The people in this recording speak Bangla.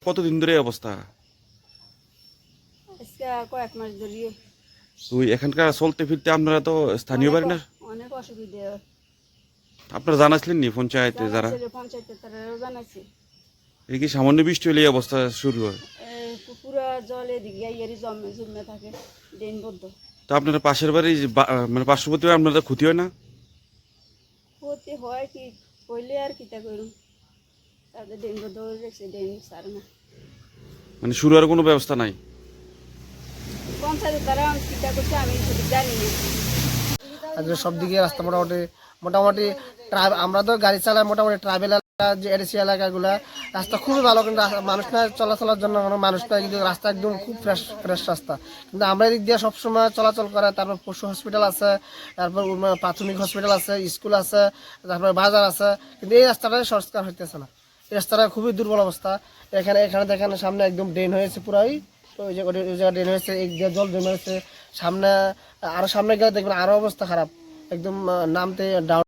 কতদিন ধরে এই অবস্থা? আজকে কয়েক মাস ধরিয়ে তো এখানকার চলতে ফিরতে আপনারা তো স্থানীয় বাড়ি না, অনেক অসুবিধা। আপনারা জানাইছিলেন নি পঞ্চায়েতে যারা? জানাইছিল পঞ্চায়েতের তারাও জানাইছে। এই কি সামান্য বৃষ্টি হলে এই অবস্থা শুরু হয়? পুরা জল এদিকে ইয়ারি জমে থাকে ড্রেনবদ্ধ। তো আপনারা পাশের বাড়ি মানে পার্শ্ববর্তী বাড়ি আপনাদের ক্ষতি হয় না? ক্ষতি হয় কি কইলে আর কিতা করুন, তাদের ড্রেনবদ্ধ হয়ে গেছে, ড্রেন সারে না। মানে শুরু হওয়ার কোনো ব্যবস্থা নাই? পঞ্চায়েতের তারা কিতা করছে আমি সেটা জানি না। আজকে সব দিকে রাস্তা মোটামুটি মোটামুটি আমরা তো গাড়ি চালাই, মোটামুটি ট্রাভেল এলাকা যে এডিসি এলাকাগুলো রাস্তা খুবই ভালো, কিন্তু মানুষ না চলাচলের জন্য কোনো মানুষ না, কিন্তু রাস্তা একদম খুব ফ্রেশ রাস্তা। কিন্তু আমরা এদিক দিয়ে সবসময় চলাচল করে, তারপর পশু হসপিটাল আছে, তারপর প্রাথমিক হসপিটাল আছে, স্কুল আছে, তারপর বাজার আছে, কিন্তু এই রাস্তাটা সংস্কার হইতেছে না। এই রাস্তাটা খুবই দুর্বল অবস্থা। এখানে দেখেন সামনে একদম ড্রেন হয়েছে পুরাই, তো ওই জায়গায় ড্রেন হয়েছে, এই যে জল জমে হয়েছে সামনে, আরো সামনে গেলে দেখবেন আরো অবস্থা খারাপ, একদম নামতে ডাউন।